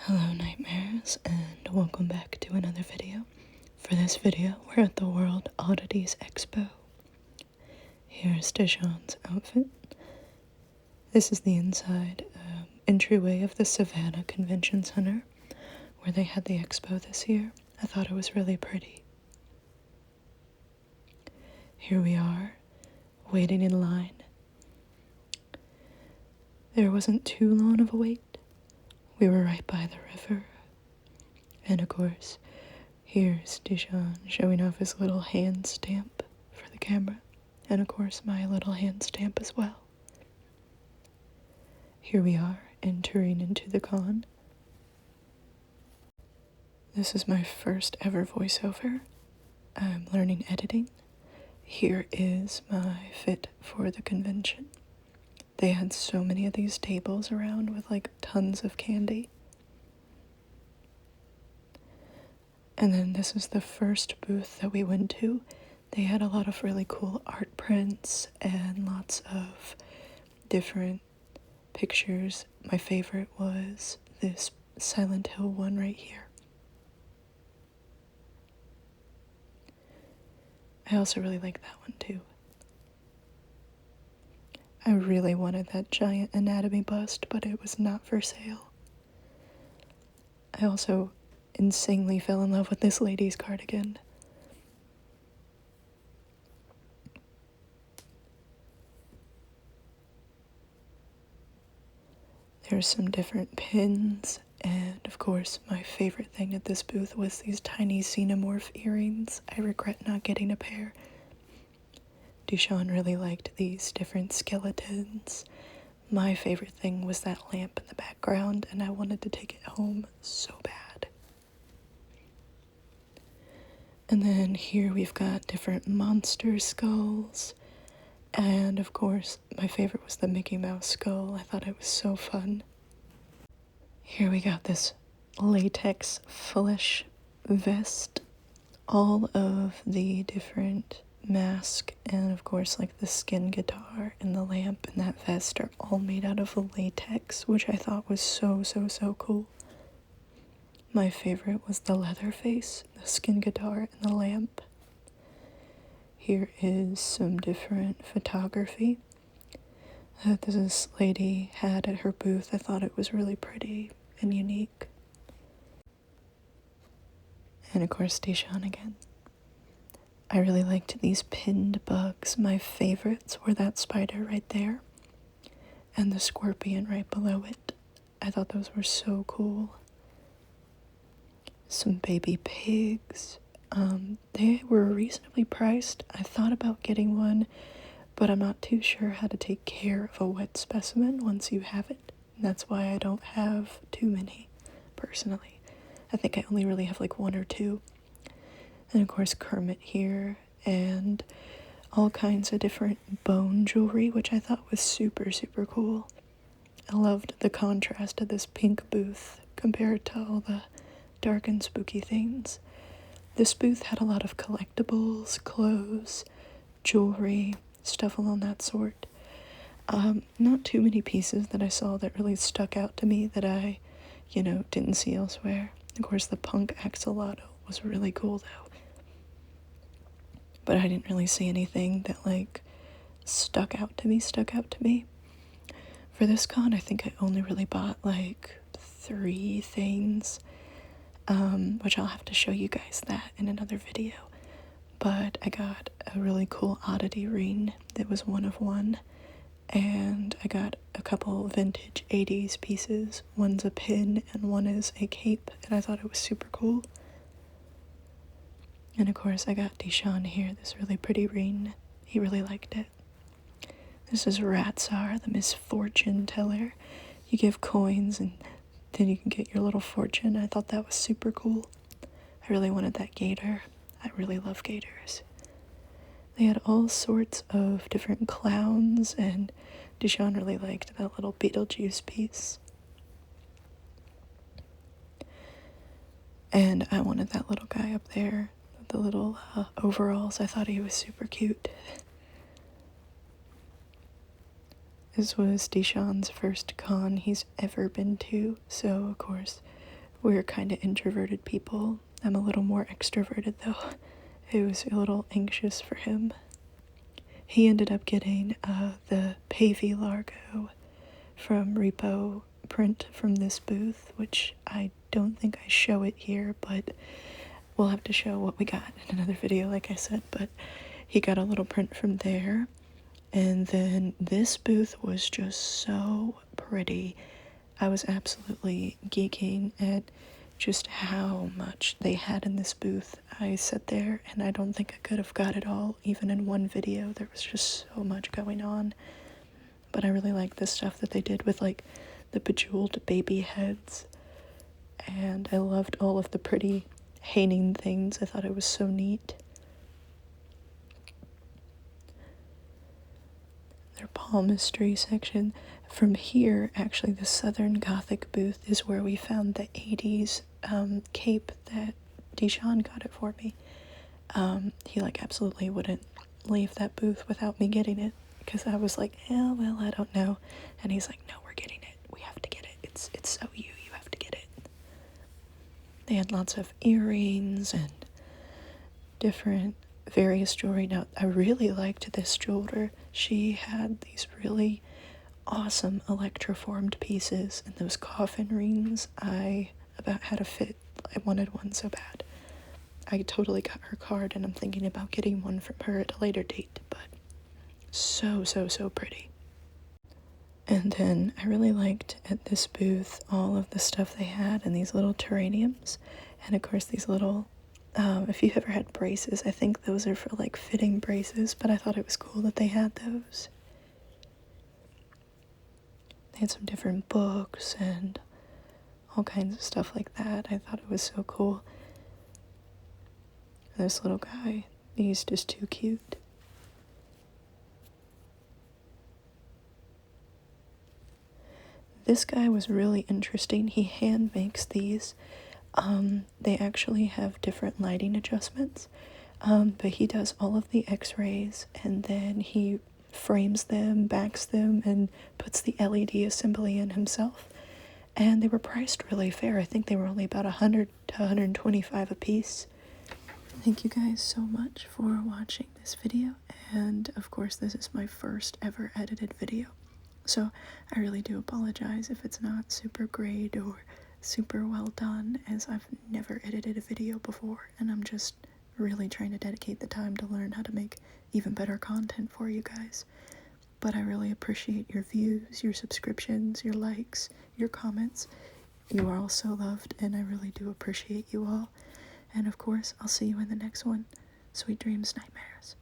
Hello Nightmares, and welcome back to another video. For this video, we're at the World Oddities Expo. Here's Deshawn's outfit. This is the inside entryway of the Savannah Convention Center, where they had the expo this year. I thought it was really pretty. Here we are, waiting in line. There wasn't too long of a wait. We were right by the river. And of course, here's Deshawn showing off his little hand stamp for the camera. And of course, my little hand stamp as well. Here we are, entering into the con. This is my first ever voiceover. I'm learning editing. Here is my fit for the convention. They had so many of these tables around with like tons of candy. And then this is the first booth that we went to. They had a lot of really cool art prints and lots of different pictures. My favorite was this Silent Hill one right here. I also really like that one too. I really wanted that giant anatomy bust, but it was not for sale. I also insanely fell in love with this lady's cardigan. There's some different pins, and of course my favorite thing at this booth was these tiny xenomorph earrings. I regret not getting a pair. Deshawn really liked these different skeletons. My favorite thing was that lamp in the background, and I wanted to take it home so bad. And then here we've got different monster skulls. And of course, my favorite was the Mickey Mouse skull. I thought it was so fun. Here we got this latex flesh vest. All of the different mask and of course like the skin guitar and the lamp and that vest are all made out of latex, which I thought was so cool. My favorite was the leather face, the skin guitar, and the lamp. Here is some different photography that this lady had at her booth. I thought it was really pretty and unique. And of course, Deshawn again. I really liked these pinned bugs. My favorites were that spider right there and the scorpion right below it. I thought those were so cool. Some baby pigs. They were reasonably priced. I thought about getting one, but I'm not too sure how to take care of a wet specimen once you have it. And that's why I don't have too many, personally. I think I only really have like one or two. And of course Kermit here, and all kinds of different bone jewelry, which I thought was super cool. I loved the contrast of this pink booth compared to all the dark and spooky things. This booth had a lot of collectibles, clothes, jewelry, stuff along that sort. Not too many pieces that I saw that really stuck out to me that I, didn't see elsewhere. Of course, the punk axolotl was really cool though. But I didn't really see anything that stuck out to me. For this con, I think I only really bought 3 things, which I'll have to show you guys that in another video. But I got a really cool oddity ring that was one of one, and I got a couple vintage 80s pieces. One's a pin and one is a cape, and I thought it was super cool. And of course I got Deshawn here, this really pretty ring. He really liked it. This is Ratsar, the misfortune teller. You give coins and then you can get your little fortune. I thought that was super cool. I really wanted that gator. I really love gators. They had all sorts of different clowns, and Deshawn really liked that little Beetlejuice piece. And I wanted that little guy up there, the little overalls. I thought he was super cute. This was Deshawn's first con he's ever been to, so of course We're kind of introverted people. I'm a little more extroverted though. It was a little anxious for him. He ended up getting the Pavey Largo from Repo print from this booth, which I don't think I show it here, but we'll have to show what we got in another video, like I said. But he got a little print from there. And then this booth was just so pretty. I was absolutely geeking at just how much they had in this booth. I sat there and I don't think I could have got it all, even in one video. There was just so much going on. But I really like the stuff that they did with like the bejeweled baby heads. And I loved all of the pretty hanging things. I thought it was so neat. Their palmistry section. From here, actually, the Southern Gothic booth is where we found the 80s cape that Dijon got it for me. He like absolutely wouldn't leave that booth without me getting it, because I was like, yeah, well, I don't know. And he's like, no, we're getting it. We have to get it. It's so you have to get it. They had lots of earrings and different various jewelry. Now, I really liked this jeweler. She had these really awesome electroformed pieces, and those coffin rings, I about had a fit. I wanted one so bad. I totally got her card, and I'm thinking about getting one from her at a later date, but so pretty. And then I really liked at this booth all of the stuff they had, and these little terrariums, and of course these little if you've ever had braces, I think those are for like fitting braces, but I thought it was cool that they had those. They had some different books and all kinds of stuff like that. I thought it was so cool. And this little guy, he's just too cute. This guy was really interesting. He hand makes these. They actually have different lighting adjustments, but he does all of the x-rays, and then he frames them, backs them, and puts the LED assembly in himself. And they were priced really fair. I think they were only about $100 to $125 a piece. Thank you guys so much for watching this video, and of course this is my first ever edited video, so I really do apologize if it's not super great or super well done, as I've never edited a video before, and I'm just really trying to dedicate the time to learn how to make even better content for you guys. But I really appreciate your views, your subscriptions, your likes, your comments. You are all so loved, and I really do appreciate you all. And of course, I'll see you in the next one. Sweet dreams, nightmares.